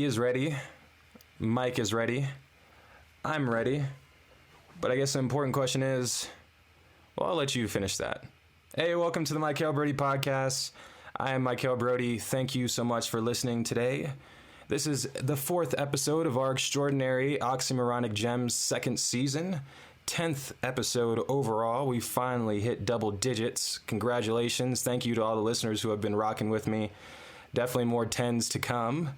is ready. Mike is ready. I'm ready. But I guess the important question is, well, I'll let you finish that. Hey, welcome to the Mykel Broady podcast. I am Mykel Broady. Thank you so much for listening today. This is the fourth episode of our extraordinary Oxymoronic Gems second season. 10th episode overall. We finally hit double digits. Congratulations. Thank you to all the listeners who have been rocking with me. Definitely more 10s to come.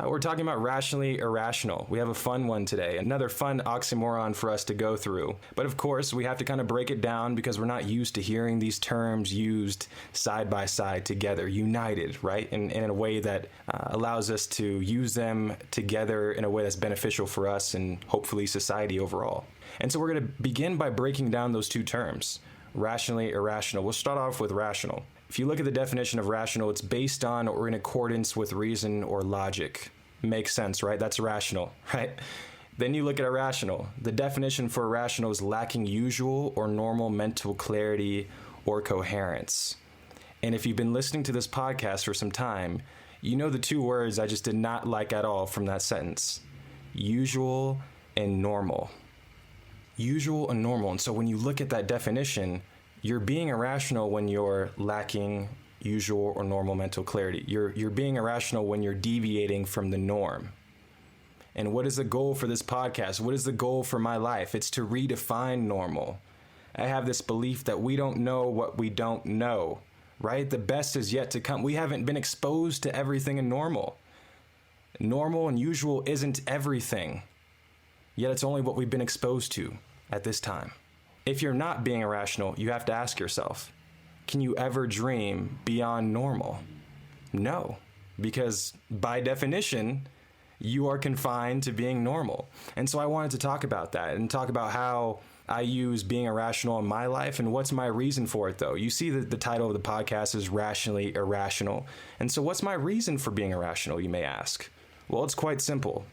We're talking about rationally irrational. We have a fun one today, another fun oxymoron for us to go through. But of course, we have to kind of break it down because we're not used to hearing these terms used side by side together, united, right? In a way that allows us to use them together in a way that's beneficial for us and hopefully society overall. And so we're going to begin by breaking down those two terms, rationally irrational. We'll start off with rational. If you look at the definition of rational, it's based on or in accordance with reason or logic. Makes sense, right? That's rational, right? Then you look at irrational. The definition for irrational is lacking usual or normal mental clarity or coherence. And if you've been listening to this podcast for some time, you know the two words I just did not like at all from that sentence. Usual and normal. Usual and normal. And so when you look at that definition, you're being irrational when you're lacking usual or normal mental clarity. You're being irrational when you're deviating from the norm. And what is the goal for this podcast? What is the goal for my life? It's to redefine normal. I have this belief that we don't know what we don't know, right? The best is yet to come. We haven't been exposed to everything in normal. Normal and usual isn't everything, yet it's only what we've been exposed to at this time. If you're not being irrational, you have to ask yourself, can you ever dream beyond normal? No, because by definition, you are confined to being normal. And so I wanted to talk about that and talk about how I use being irrational in my life and what's my reason for it, though. You see that the title of the podcast is Rationally Irrational. And so what's my reason for being irrational, you may ask? Well, it's quite simple.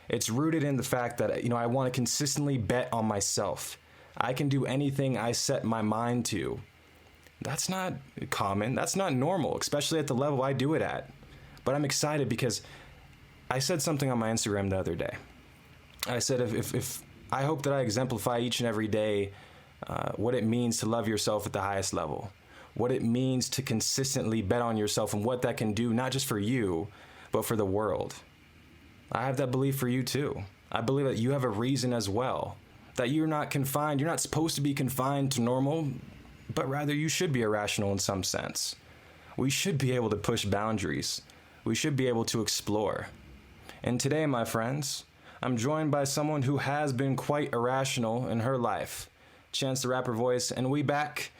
It's rooted in the fact that, I want to consistently bet on myself. I can do anything I set my mind to. That's not common. That's not normal, especially at the level I do it at. But I'm excited because I said something on my Instagram the other day. I said, if I hope that I exemplify each and every day what it means to love yourself at the highest level, what it means to consistently bet on yourself and what that can do, not just for you, but for the world. I have that belief for you too. I believe that you have a reason as well. That you're not confined, you're not supposed to be confined to normal, but rather you should be irrational in some sense. We should be able to push boundaries. We should be able to explore. And today, my friends, I'm joined by someone who has been quite irrational in her life. Chance the Rapper voice, and we back.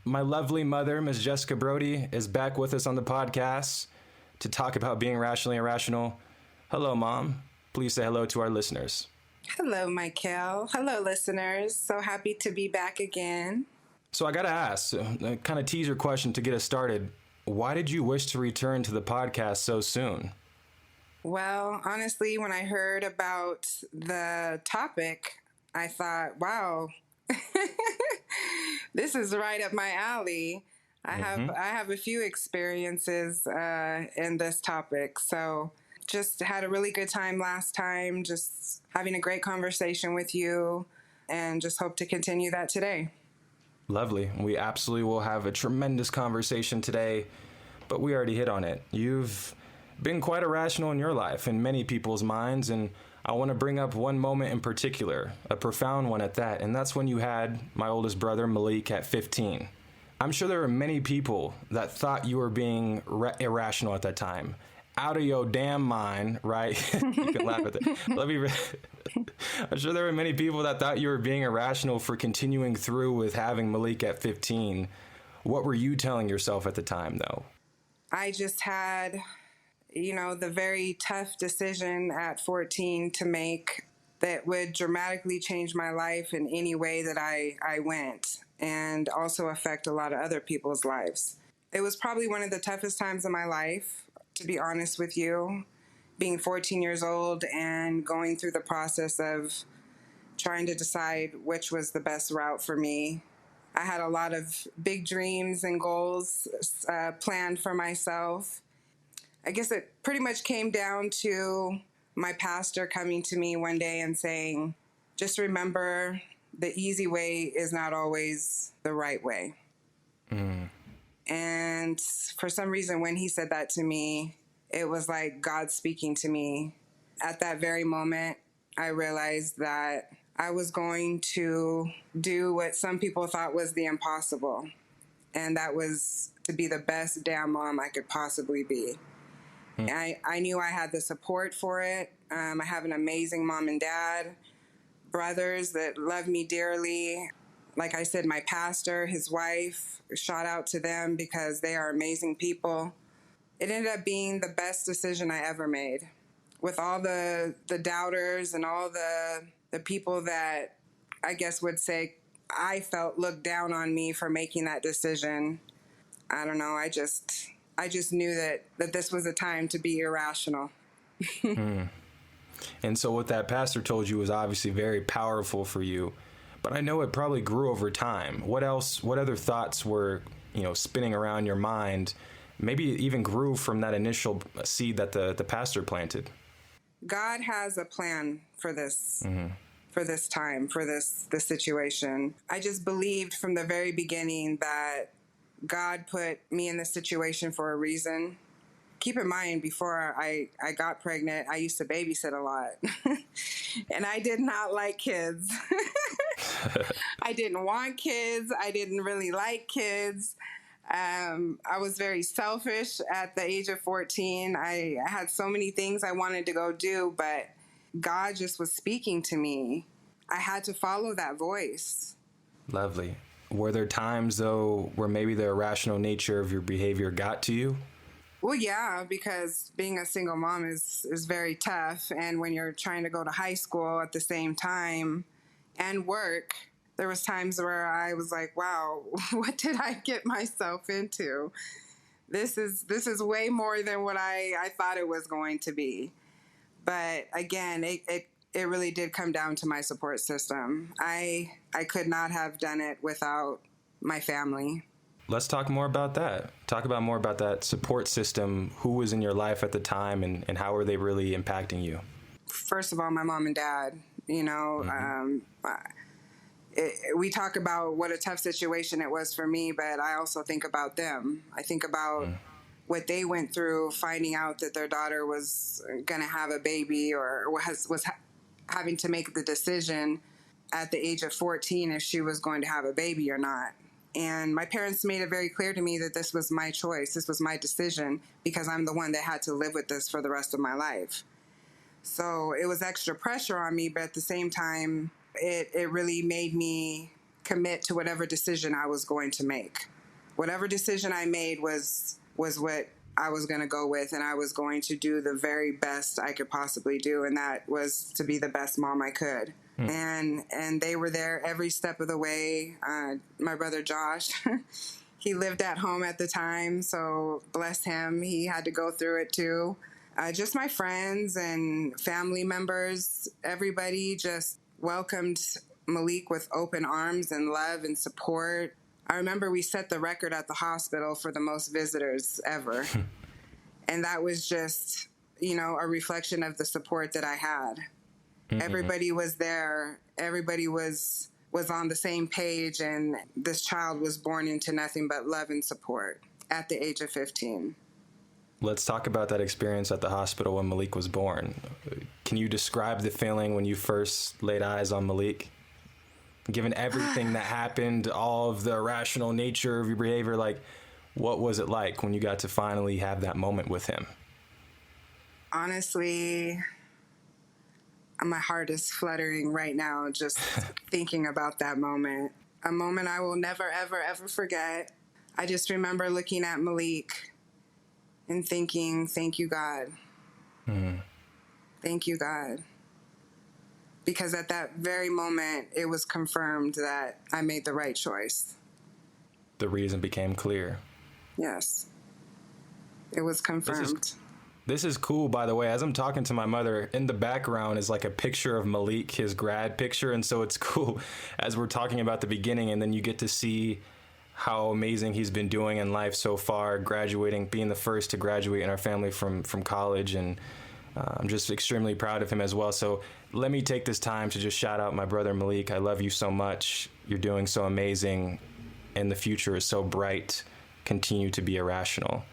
My lovely mother, Ms. Jessica Broady, is back with us on the podcast to talk about being rationally irrational. Hello, Mom. Please say hello to our listeners. Hello, Mykel. Hello, listeners. So happy to be back again. So I got to ask, a kind of teaser question to get us started. Why did you wish to return to the podcast so soon? Well, honestly, when I heard about the topic, I thought, wow, this is right up my alley. I have a few experiences in this topic, so just had a really good time last time, just having a great conversation with you, and just hope to continue that today. Lovely. We absolutely will have a tremendous conversation today, but we already hit on it. You've been quite irrational in your life, in many people's minds, and I want to bring up one moment in particular, a profound one at that, and that's when you had my oldest brother, Malik, at 15. I'm sure there were many people that thought you were being irrational at that time. Out of your damn mind, right? You can laugh at that. I'm sure there were many people that thought you were being irrational for continuing through with having Malik at 15. What were you telling yourself at the time, though? I just had, the very tough decision at 14 to make that would dramatically change my life in any way that I went, and also affect a lot of other people's lives. It was probably one of the toughest times of my life, to be honest with you, being 14 years old and going through the process of trying to decide which was the best route for me. I had a lot of big dreams and goals planned for myself. I guess it pretty much came down to my pastor coming to me one day and saying, just remember the easy way is not always the right way. And for some reason, when he said that to me, it was like God speaking to me. At that very moment, I realized that I was going to do what some people thought was the impossible. And that was to be the best damn mom I could possibly be. I knew I had the support for it. I have an amazing mom and dad, brothers that love me dearly. Like I said, my pastor, his wife, shout out to them because they are amazing people. It ended up being the best decision I ever made. With all the doubters and all the people that I guess would say I felt looked down on me for making that decision. I don't know. I just knew that this was a time to be irrational. And so what that pastor told you was obviously very powerful for you, but I know it probably grew over time. What other thoughts were, spinning around your mind? Maybe it even grew from that initial seed that the pastor planted. God has a plan for this. For this time, for this situation. I just believed from the very beginning that God put me in this situation for a reason. Keep in mind, before I got pregnant, I used to babysit a lot. And I did not like kids. I didn't want kids. I didn't really like kids. I was very selfish at the age of 14. I had so many things I wanted to go do, but God just was speaking to me. I had to follow that voice. Lovely. Were there times, though, where maybe the irrational nature of your behavior got to you? Well, yeah, because being a single mom is very tough. And when you're trying to go to high school at the same time and work, there was times where I was like, wow, what did I get myself into? This is way more than what I thought it was going to be. But again, it really did come down to my support system. I could not have done it without my family. Let's talk more about that. Talk about more about that support system. Who was in your life at the time, and how were they really impacting you? First of all, my mom and dad. We talk about what a tough situation it was for me, but I also think about them. I think about what they went through, finding out that their daughter was going to have a baby or was having to make the decision at the age of 14 if she was going to have a baby or not. And my parents made it very clear to me that this was my choice. This was my decision because I'm the one that had to live with this for the rest of my life. So it was extra pressure on me, but at the same time, it really made me commit to whatever decision I was going to make. Whatever decision I made was what I was going to go with, and I was going to do the very best I could possibly do, and that was to be the best mom I could. And they were there every step of the way. My brother Josh, he lived at home at the time, so bless him, he had to go through it too. Just my friends and family members, everybody just welcomed Malik with open arms and love and support. I remember we set the record at the hospital for the most visitors ever. And that was just, a reflection of the support that I had. Everybody was there. Everybody was on the same page, and this child was born into nothing but love and support at the age of 15. Let's talk about that experience at the hospital when Malik was born. Can you describe the feeling when you first laid eyes on Malik? Given everything that happened, all of the irrational nature of your behavior, what was it like when you got to finally have that moment with him? Honestly, my heart is fluttering right now just thinking about that moment. A moment I will never, ever, ever forget. I just remember looking at Malik and thinking, thank you, God. Thank you, God. Because at that very moment, it was confirmed that I made the right choice. The reason became clear. Yes. It was confirmed. This is cool, by the way. As I'm talking to my mother, in the background is like a picture of Malik, his grad picture. And so it's cool as we're talking about the beginning, and then you get to see how amazing he's been doing in life so far, graduating, being the first to graduate in our family from college, and I'm just extremely proud of him as well. So let me take this time to just shout out my brother Malik. I love you so much. You're doing so amazing, and the future is so bright. Continue to be irrational.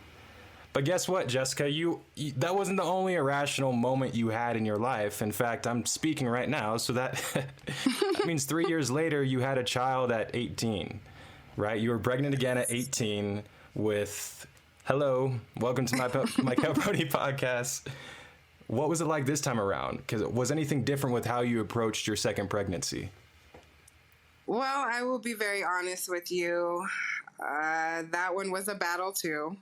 But guess what, Jessica? You that wasn't the only irrational moment you had in your life. In fact, I'm speaking right now, so that that means 3 years later you had a child at 18, right? You were pregnant again at 18 with, hello, welcome to my Mykel Broady podcast. What was it like this time around? Because was anything different with how you approached your second pregnancy? Well, I will be very honest with you. That one was a battle too,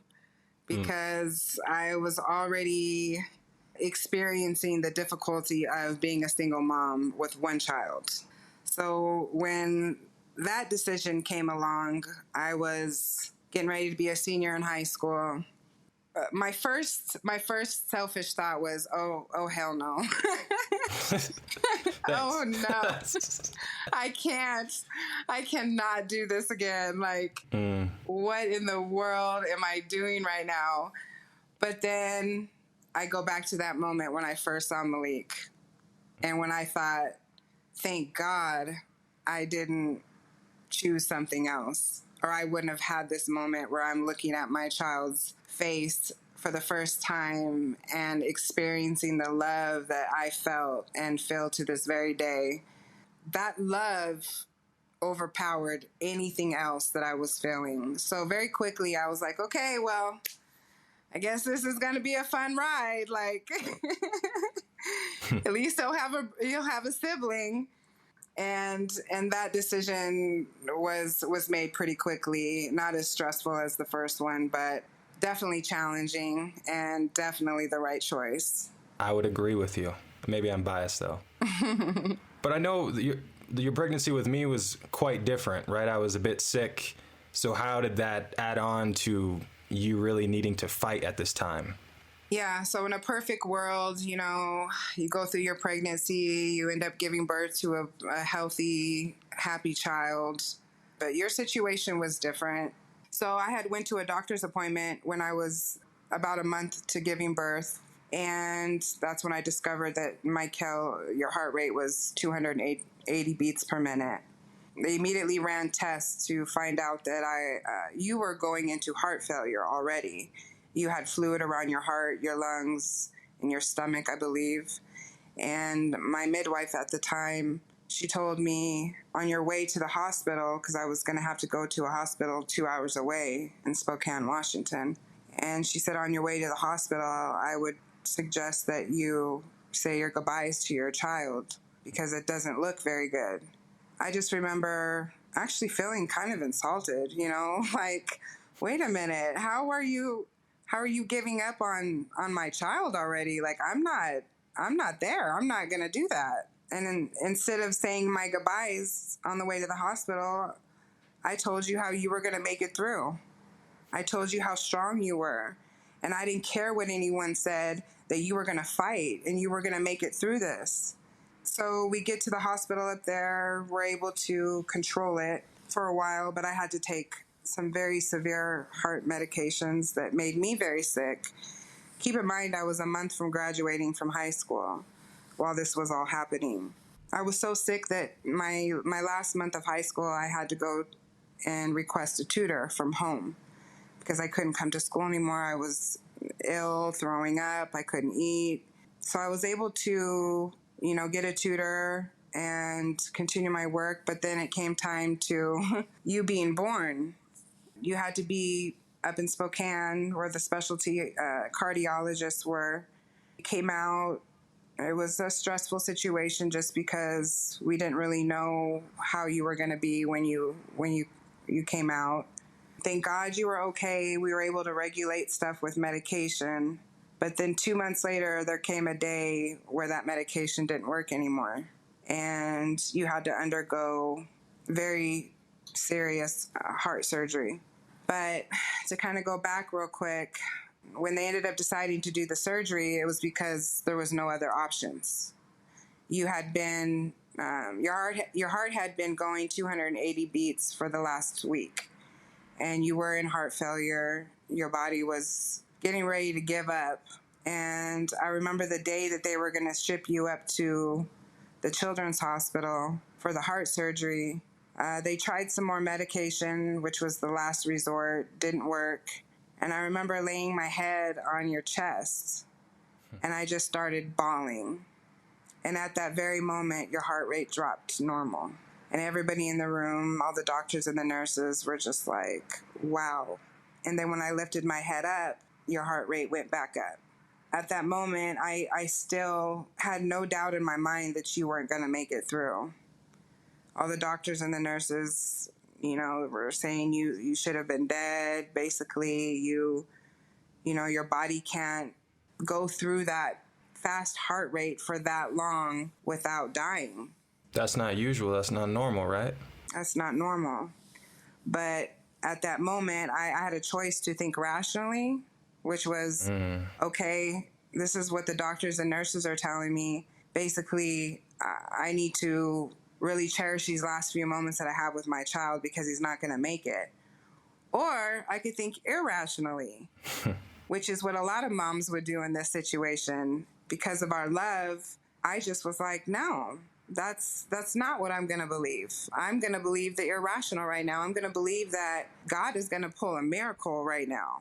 because I was already experiencing the difficulty of being a single mom with one child. So when that decision came along, I was getting ready to be a senior in high school. My first selfish thought was, oh hell no. Oh no. I cannot do this again. Like, what in the world am I doing right now? But then I go back to that moment when I first saw Malik, and when I thought, thank God I didn't choose something else, or I wouldn't have had this moment where I'm looking at my child's face for the first time and experiencing the love that I felt and feel to this very day. That love overpowered anything else that I was feeling. So very quickly I was like, okay, well, I guess this is going to be a fun ride. Like, at least you'll have a sibling. And that decision was made pretty quickly, not as stressful as the first one, but definitely challenging and definitely the right choice. I would agree with you. Maybe I'm biased though. But I know your pregnancy with me was quite different, right? I was a bit sick. So how did that add on to you really needing to fight at this time? Yeah, so in a perfect world, you go through your pregnancy, you end up giving birth to a healthy, happy child. But your situation was different. So I had went to a doctor's appointment when I was about a month to giving birth. And that's when I discovered that, Mykel, your heart rate was 280 beats per minute. They immediately ran tests to find out that you were going into heart failure already. You had fluid around your heart, your lungs, and your stomach, I believe. And my midwife at the time, she told me, on your way to the hospital, because I was going to have to go to a hospital 2 hours away in Spokane, Washington. And she said, on your way to the hospital, I would suggest that you say your goodbyes to your child because it doesn't look very good. I just remember actually feeling kind of insulted, like, wait a minute, how are you giving up on my child already? Like, I'm not there. I'm not going to do that. And instead of saying my goodbyes on the way to the hospital, I told you how you were going to make it through. I told you how strong you were. And I didn't care what anyone said, that you were going to fight and you were going to make it through this. So we get to the hospital up there. We're able to control it for a while, but I had to take some very severe heart medications that made me very sick. Keep in mind, I was a month from graduating from high school while this was all happening. I was so sick that my last month of high school, I had to go and request a tutor from home because I couldn't come to school anymore. I was ill, throwing up, I couldn't eat. So I was able to, get a tutor and continue my work, but then it came time to you being born. You had to be up in Spokane where the specialty cardiologists were. It came out. It was a stressful situation just because we didn't really know how you were going to be when you came out. Thank God you were okay. We were able to regulate stuff with medication. But then 2 months later, there came a day where that medication didn't work anymore. And you had to undergo very serious heart surgery. But to kind of go back real quick, when they ended up deciding to do the surgery, it was because there was no other options. You had been, your heart had been going 280 beats for the last week. and you were in heart failure. Your body was getting ready to give up. And I remember the day that they were going to ship you up to the children's hospital for the heart surgery. They tried some more medication, which was the last resort, didn't work. And I remember laying my head on your chest, and I just started bawling. And at that very moment, your heart rate dropped to normal. And everybody in the room, all the doctors and the nurses were just like, wow. And then when I lifted my head up, your heart rate went back up. At that moment, I still had no doubt in my mind that you weren't going to make it through. All the doctors and the nurses, were saying you should have been dead. Basically, your body can't go through that fast heart rate for that long without dying. That's not usual. That's not normal, right? That's not normal. But at that moment, I had a choice to think rationally, which was, okay, this is what the doctors and nurses are telling me. Basically, I need to really cherish these last few moments that I have with my child because he's not going to make it. Or I could think irrationally, which is what a lot of moms would do in this situation. Because of our love, I just was like, no, that's not what I'm going to believe. I'm going to believe the irrational right now. I'm going to believe that God is going to pull a miracle right now.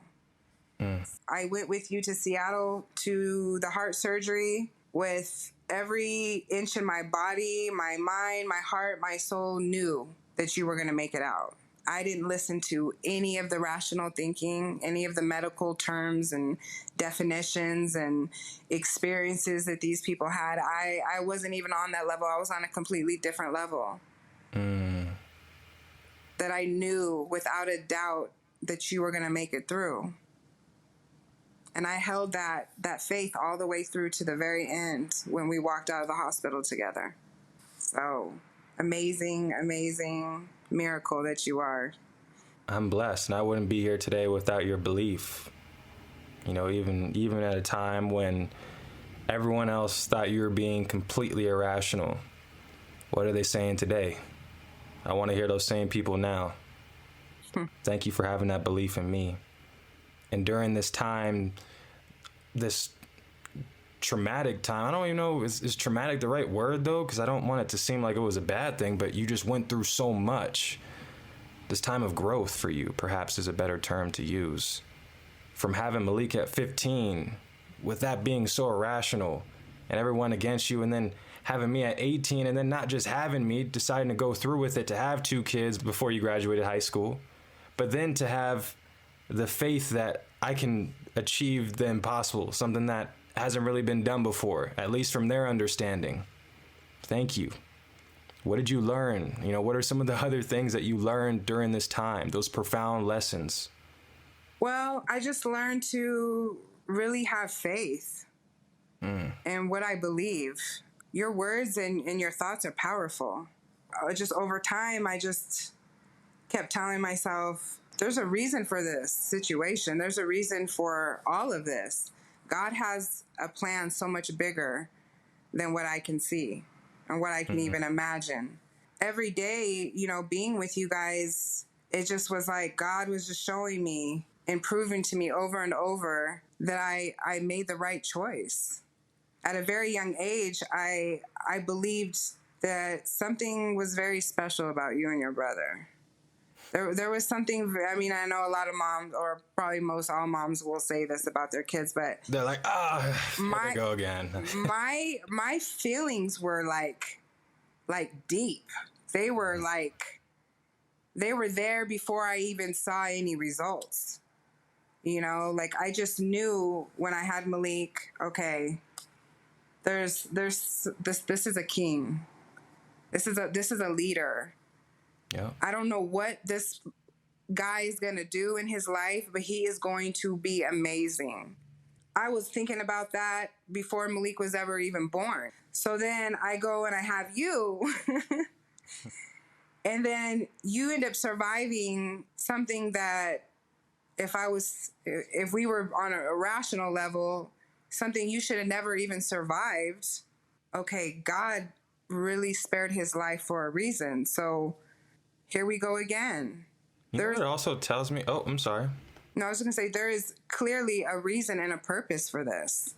I went with you to Seattle to the heart surgery with every inch in my body, my mind, my heart, my soul knew that you were going to make it out. I didn't listen to any of the rational thinking, any of the medical terms and definitions and experiences that these people had. I wasn't even on that level. I was on a completely different level. That I knew without a doubt that you were going to make it through. And I held that faith all the way through to the very end when we walked out of the hospital together. So amazing, amazing miracle that you are. I'm blessed, and I wouldn't be here today without your belief. Even at a time when everyone else thought you were being completely irrational. What are they saying today? I want to hear those same people now. Thank you for having that belief in me. And during this time, this traumatic time, I don't even know, is traumatic the right word, though? Because I don't want it to seem like it was a bad thing, but you just went through so much. This time of growth for you, perhaps, is a better term to use. From having Malik at 15, with that being so irrational, and everyone against you, and then having me at 18, and then not just having me, deciding to go through with it, to have 2 kids before you graduated high school, but then to have the faith that I can achieve the impossible, something that hasn't really been done before, at least from their understanding. Thank you. What did you learn? What are some of the other things that you learned during this time, those profound lessons? Well, I just learned to really have faith in what I believe. Your words and your thoughts are powerful. Just over time, I just kept telling myself, there's a reason for this situation. There's a reason for all of this. God has a plan so much bigger than what I can see and what I can even imagine. Every day, being with you guys, it just was like God was just showing me and proving to me over and over that I made the right choice. At a very young age, I believed that something was very special about you and your brother. There was something, I know a lot of moms, or probably most all moms will say this about their kids, but they're like, here they go again. my feelings were like deep. They were they were there before I even saw any results. I just knew when I had Malik, okay, there's this is a king. This is a leader. Yeah. I don't know what this guy is going to do in his life, but he is going to be amazing. I was thinking about that before Malik was ever even born. So then I go and I have you. And then you end up surviving something that if we were on a rational level, something you should have never even survived. Okay, God really spared his life for a reason. So here we go again. You know what it also tells me? Oh, I'm sorry. No, I was going to say there is clearly a reason and a purpose for this.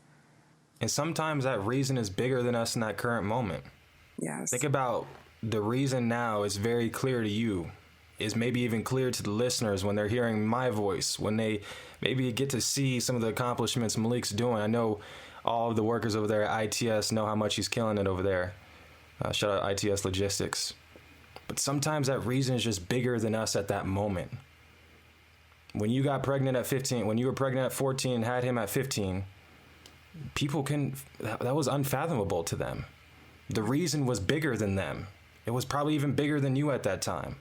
And sometimes that reason is bigger than us in that current moment. Yes. Think about the reason now is very clear to you, is maybe even clear to the listeners when they're hearing my voice, when they maybe get to see some of the accomplishments Malik's doing. I know all of the workers over there at ITS know how much he's killing it over there. Shout out ITS Logistics. But sometimes that reason is just bigger than us at that moment. When you got pregnant at 15, when you were pregnant at 14 and had him at 15, that was unfathomable to them. The reason was bigger than them. It was probably even bigger than you at that time.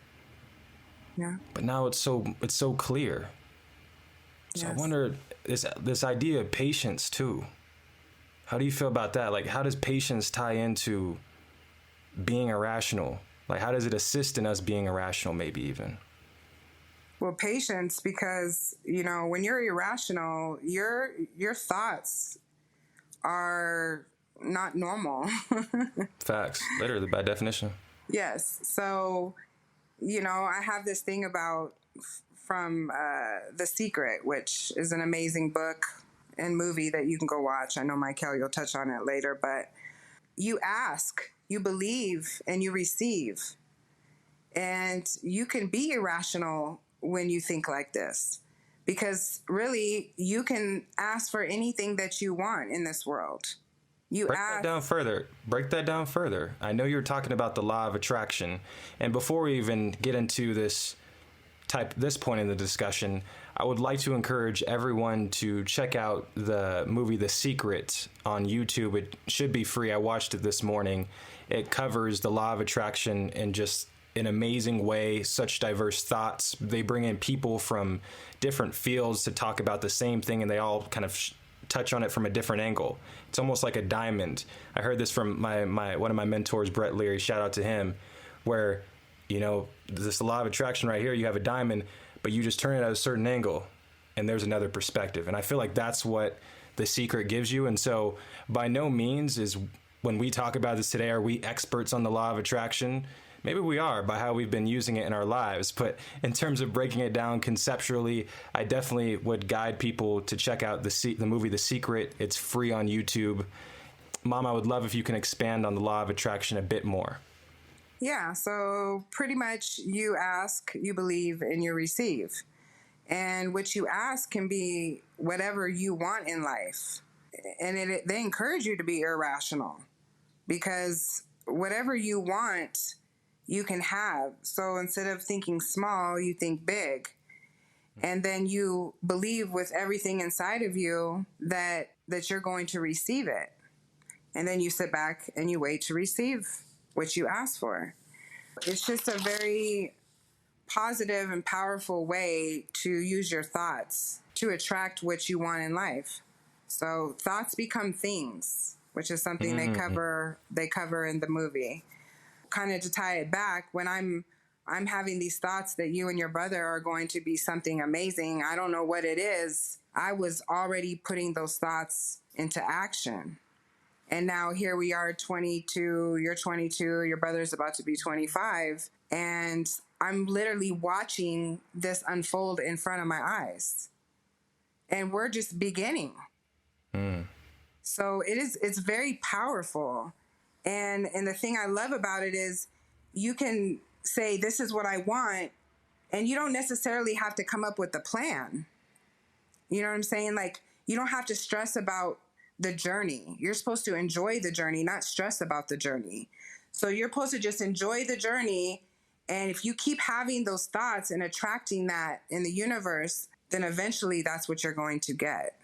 Yeah. But now it's so clear. So Yes. I wonder, this idea of patience too. How do you feel about that? Like, how does patience tie into being irrational? Like, how does it assist in us being irrational, maybe even? Well, patience, because, when you're irrational, your thoughts are not normal. Facts. Literally, by definition. Yes. So, I have this thing from The Secret, which is an amazing book and movie that you can go watch. I know, Mykel, you'll touch on it later, but you ask, you believe, and you receive. And you can be irrational when you think like this, because you can ask for anything that you want in this world. Break that down further. I know you're talking about the law of attraction. And before we even get into this point in the discussion, I would like to encourage everyone to check out the movie The Secret on YouTube. It should be free. I watched it this morning. It covers the law of attraction in just an amazing way, such diverse thoughts. They bring in people from different fields to talk about the same thing, and they all kind of touch on it from a different angle. It's almost like a diamond. I heard this from one of my mentors, Brett Leary, shout out to him, where, this law of attraction right here, you have a diamond, but you just turn it at a certain angle, and there's another perspective. And I feel like that's what The Secret gives you. And so by no means is, when we talk about this today, are we experts on the law of attraction? Maybe we are by how we've been using it in our lives, but in terms of breaking it down conceptually, I definitely would guide people to check out the movie The Secret. It's free on YouTube. Mom, I would love if you can expand on the law of attraction a bit more. Yeah, so pretty much you ask, you believe, and you receive. And what you ask can be whatever you want in life. And they encourage you to be irrational, because whatever you want, you can have. So instead of thinking small, you think big. And then you believe with everything inside of you that you're going to receive it. And then you sit back and you wait to receive what you ask for. It's just a very positive and powerful way to use your thoughts to attract what you want in life. So thoughts become things, which is something they cover in the movie. Kind of to tie it back, when I'm having these thoughts that you and your brother are going to be something amazing, I don't know what it is. I was already putting those thoughts into action. And now here we are, 22, you're 22, your brother's about to be 25. And I'm literally watching this unfold in front of my eyes. And we're just beginning. So it's very powerful. And the thing I love about it is you can say, this is what I want, and you don't necessarily have to come up with a plan. You know what I'm saying? Like, you don't have to stress about the journey. You're supposed to enjoy the journey, not stress about the journey. So you're supposed to just enjoy the journey. And if you keep having those thoughts and attracting that in the universe, then eventually that's what you're going to get.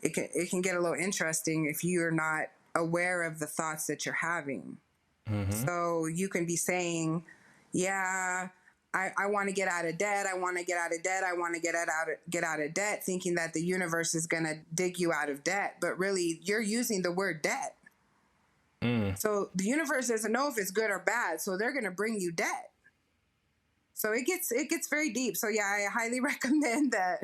It can get a little interesting if you're not aware of the thoughts that you're having. So you can be saying, yeah, I want to get out of debt. I want to get out of debt. I want to get out of debt, thinking that the universe is going to dig you out of debt. But really, you're using the word debt. So the universe doesn't know if it's good or bad. So they're going to bring you debt. So it gets very deep. So yeah, I highly recommend that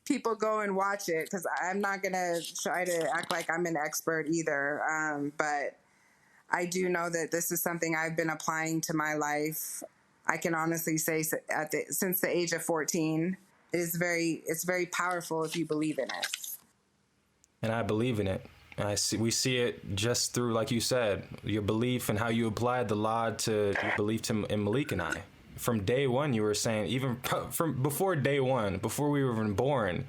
people go and watch it, because I'm not going to try to act like I'm an expert either. But I do know that this is something I've been applying to my life I can honestly say since the age of 14, it's very powerful if you believe in it. And I believe in it. We see it just through, like you said, your belief and how you applied the law to your belief in Malik and I. From day one, you were saying, even from before day one, before we were even born,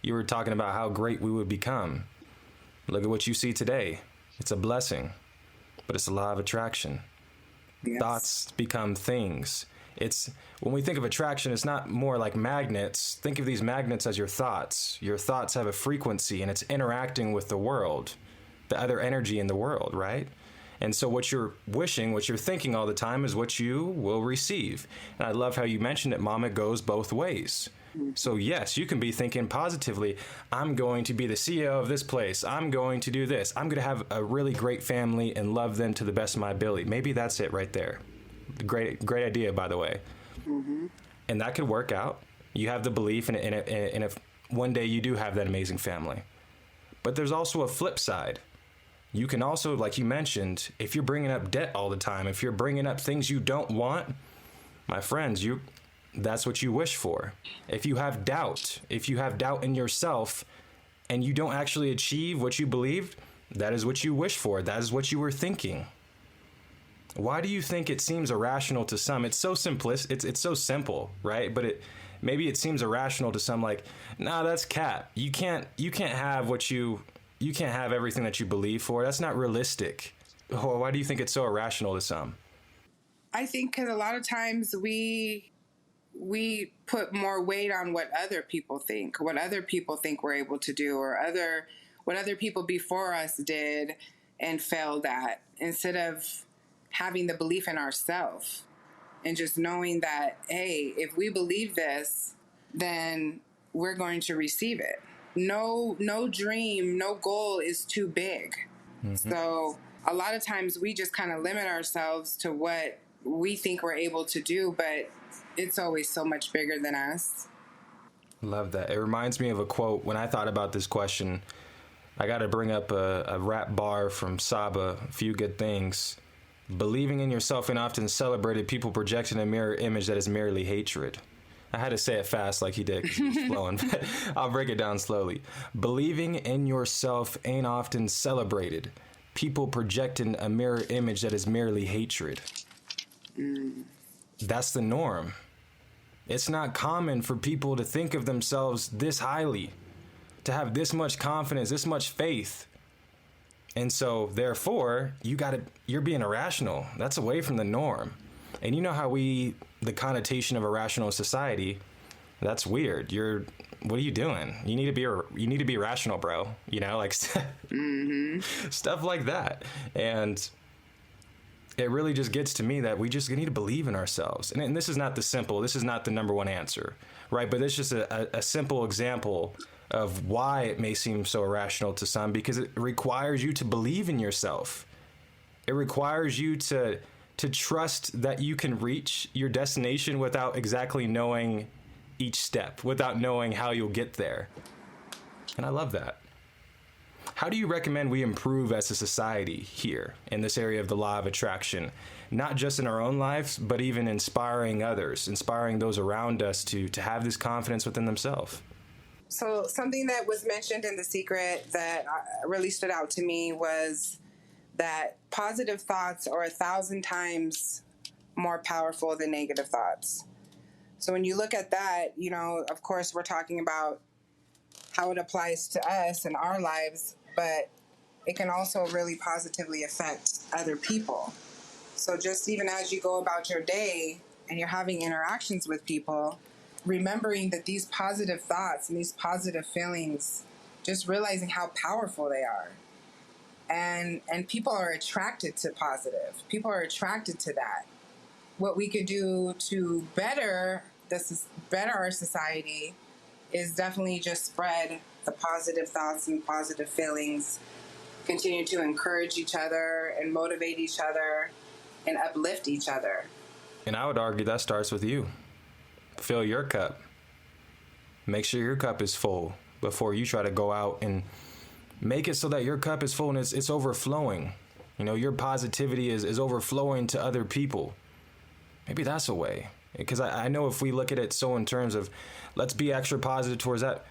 you were talking about how great we would become. Look at what you see today. It's a blessing, but it's a law of attraction. Yes. Thoughts become things. It's when we think of attraction, it's not more like magnets. Think of these magnets as your thoughts. Your thoughts have a frequency, and it's interacting with the world, the other energy in the world, right? And so what you're wishing, what you're thinking all the time is what you will receive. And I love how you mentioned it, Mom. It goes both ways. So yes, you can be thinking positively, I'm going to be the CEO of this place. I'm going to do this. I'm going to have a really great family and love them to the best of my ability. Maybe that's it right there. Great idea, by the way. Mm-hmm. And that could work out. You have the belief, and if one day you do have that amazing family. But there's also a flip side. You can also, like you mentioned, if you're bringing up debt all the time, if you're bringing up things you don't want, my friends, that's what you wish for. If you have doubt in yourself and you don't actually achieve what you believed, that is what you wish for. That is what you were thinking. Why do you think it seems irrational to some? It's so it's so simple, right? But maybe it seems irrational to some, like, nah, that's cap. You can't have you can't have everything that you believe for. That's not realistic. Why do you think it's so irrational to some? I think because a lot of times we put more weight on what other people think we're able to do, or what other people before us did and failed at, instead of having the belief in ourselves and just knowing that, hey, if we believe this, then we're going to receive it. No dream, no goal is too big. Mm-hmm. So a lot of times we just kind of limit ourselves to what we think we're able to do, but it's always so much bigger than us. Love that. It reminds me of a quote. When I thought about this question, I got to bring up a rap bar from Saba, A Few Good Things. Believing in yourself and often celebrated, people project in a mirror image that is merely hatred. I had to say it fast like he did because he was flowing, but I'll break it down slowly. Believing in yourself ain't often celebrated. People project in a mirror image that is merely hatred. That's the norm. It's not common for people to think of themselves this highly, to have this much confidence, this much faith. And so, therefore, you're being irrational. That's away from the norm. And you know how the connotation of irrational society, that's weird. What are you doing? You need to be rational, bro. You know, like mm-hmm. Stuff like that. And it really just gets to me that we just need to believe in ourselves. And this is not this is not the number one answer, right? But it's just a simple example of why it may seem so irrational to some, because it requires you to believe in yourself. It requires you to trust that you can reach your destination without exactly knowing each step, without knowing how you'll get there. And I love that. How do you recommend we improve as a society here in this area of the law of attraction? Not just in our own lives, but even inspiring others, inspiring those around us to have this confidence within themselves. So something that was mentioned in The Secret that really stood out to me was that positive thoughts are 1,000 times more powerful than negative thoughts. So when you look at that, you know, of course, we're talking about how it applies to us in our lives, but it can also really positively affect other people. So just even as you go about your day and you're having interactions with people, remembering that these positive thoughts and these positive feelings, just realizing how powerful they are. And people are attracted to positive. People are attracted to that. What we could do to better our society is definitely just spread the positive thoughts and positive feelings, continue to encourage each other and motivate each other and uplift each other. And I would argue that starts with you. Fill your cup. Make sure your cup is full before you try to go out and make it so that your cup is full and it's overflowing. You know, your positivity is overflowing to other people. Maybe that's a way. Because I know if we look at it so in terms of let's be extra positive towards that,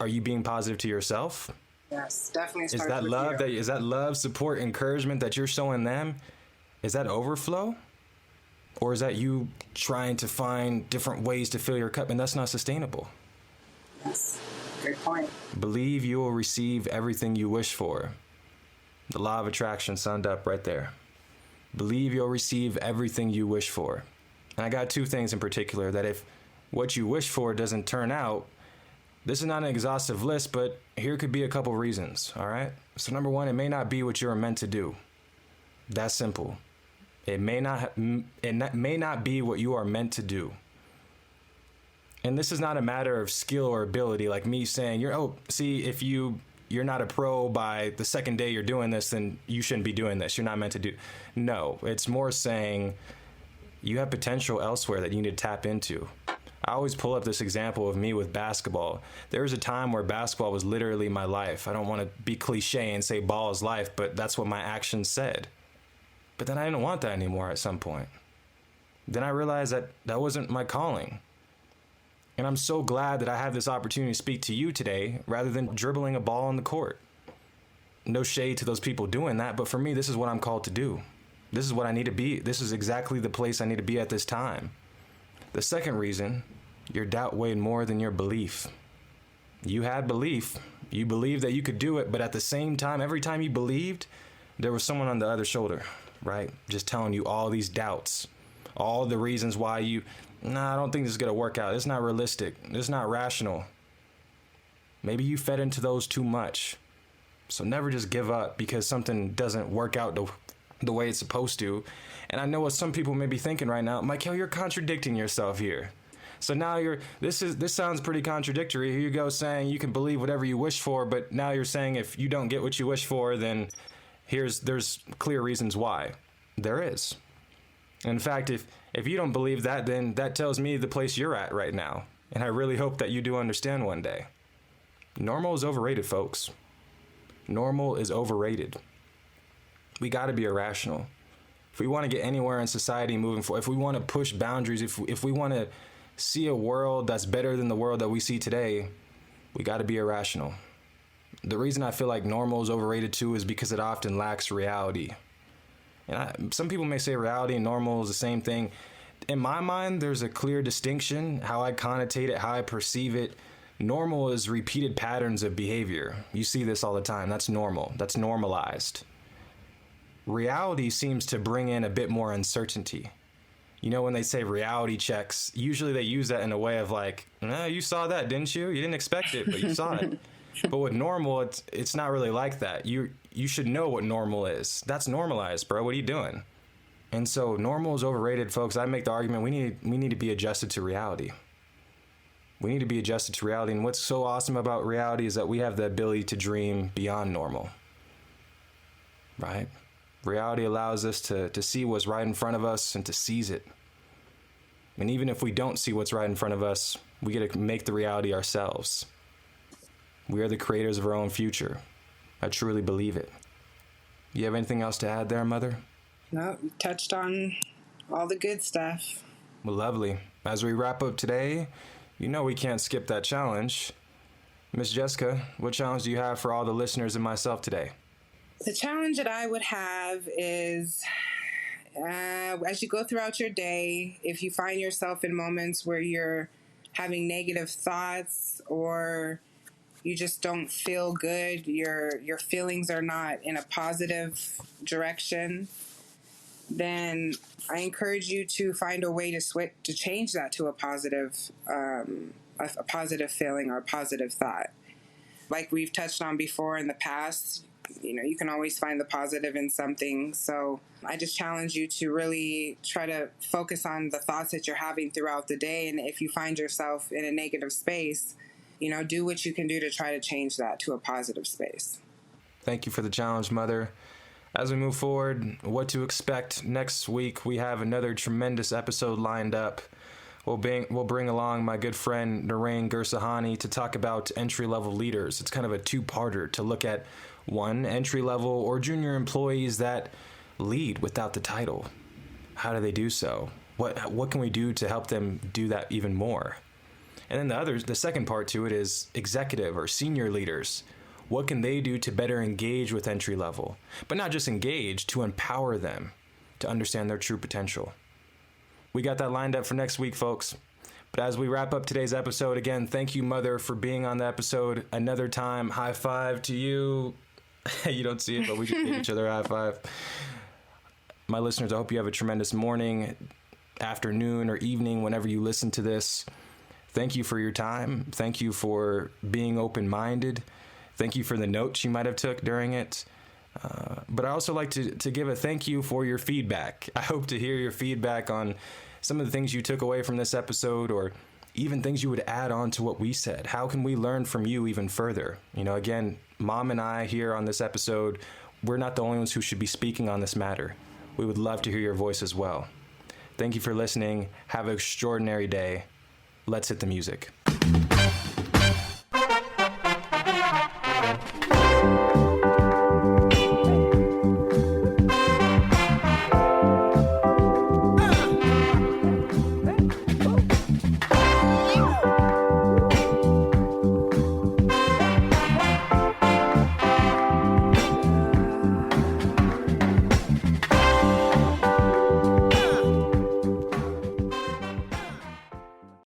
are you being positive to yourself? Yes, definitely. Is that love is that love, support, encouragement that you're showing them? Is that overflow? Or is that you trying to find different ways to fill your cup, and that's not sustainable? Yes, good point. Believe you will receive everything you wish for. The law of attraction summed up right there. Believe you'll receive everything you wish for. And I got two things in particular that if what you wish for doesn't turn out, this is not an exhaustive list, but here could be a couple reasons, all right? So number one, it may not be what you're meant to do. That's simple. It may not be what you are meant to do. And this is not a matter of skill or ability, like me saying, if you're not a pro by the second day you're doing this, then you shouldn't be doing this. You're not meant to do. No, it's more saying you have potential elsewhere that you need to tap into. I always pull up this example of me with basketball. There was a time where basketball was literally my life. I don't want to be cliche and say ball is life, but that's what my actions said. But then I didn't want that anymore at some point. Then I realized that wasn't my calling. And I'm so glad that I have this opportunity to speak to you today rather than dribbling a ball on the court. No shade to those people doing that, but for me, this is what I'm called to do. This is what I need to be. This is exactly the place I need to be at this time. The second reason, your doubt weighed more than your belief. You had belief. You believed that you could do it, but at the same time, every time you believed, there was someone on the other shoulder, right? Just telling you all these doubts, all the reasons why I don't think this is going to work out. It's not realistic. It's not rational. Maybe you fed into those too much. So never just give up because something doesn't work out the way it's supposed to. And I know what some people may be thinking right now, Mykel, you're contradicting yourself here. So now this sounds pretty contradictory. Here you go saying you can believe whatever you wish for, but now you're saying if you don't get what you wish for, then there's clear reasons why. There is. In fact, if you don't believe that, then that tells me the place you're at right now. And I really hope that you do understand one day. Normal is overrated, folks. Normal is overrated. We got to be irrational. If we want to get anywhere in society moving forward, if we want to push boundaries, if we want to see a world that's better than the world that we see today, we got to be irrational. The reason I feel like normal is overrated too is because it often lacks reality. And some people may say reality and normal is the same thing. In my mind, there's a clear distinction, how I connotate it, how I perceive it. Normal is repeated patterns of behavior. You see this all the time. That's normal. That's normalized. Reality seems to bring in a bit more uncertainty. You know, when they say reality checks, usually they use that in a way of like, you saw that, didn't you? You didn't expect it, but you saw it. But with normal, it's not really like that. You should know what normal is. That's normalized, bro. What are you doing? And so normal is overrated, folks. I make the argument we need to be adjusted to reality. We need to be adjusted to reality. And what's so awesome about reality is that we have the ability to dream beyond normal. Right? Reality allows us to see what's right in front of us and to seize it. And even if we don't see what's right in front of us, we get to make the reality ourselves. We are the creators of our own future. I truly believe it. You have anything else to add there, Mother? No, you touched on all the good stuff. Well, lovely. As we wrap up today, you know we can't skip that challenge. Miss Jessica, what challenge do you have for all the listeners and myself today? The challenge that I would have is, as you go throughout your day, if you find yourself in moments where you're having negative thoughts or you just don't feel good, your feelings are not in a positive direction, then I encourage you to find a way to change that to a positive feeling or a positive thought. Like we've touched on before in the past, you can always find the positive in something. So I just challenge you to really try to focus on the thoughts that you're having throughout the day. And if you find yourself in a negative space, do what you can do to try to change that to a positive space. Thank you for the challenge, Mother. As we move forward, what to expect next week, we have another tremendous episode lined up. We'll bring along my good friend Narain Gursahani to talk about entry-level leaders. It's kind of a two-parter to look at one, entry-level or junior employees that lead without the title. How do they do so? What can we do to help them do that even more? And then the second part to it is executive or senior leaders. What can they do to better engage with entry level? But not just engage, to empower them to understand their true potential. We got that lined up for next week, folks. But as we wrap up today's episode, again, thank you, Mother, for being on the episode another time. High five to you. You don't see it, but we just gave each other a high five. My listeners, I hope you have a tremendous morning, afternoon, or evening whenever you listen to this. Thank you for your time. Thank you for being open-minded. Thank you for the notes you might have took during it. But I also like to give a thank you for your feedback. I hope to hear your feedback on some of the things you took away from this episode, or even things you would add on to what we said. How can we learn from you even further? Again, Mom and I here on this episode, we're not the only ones who should be speaking on this matter. We would love to hear your voice as well. Thank you for listening. Have an extraordinary day. Let's hit the music.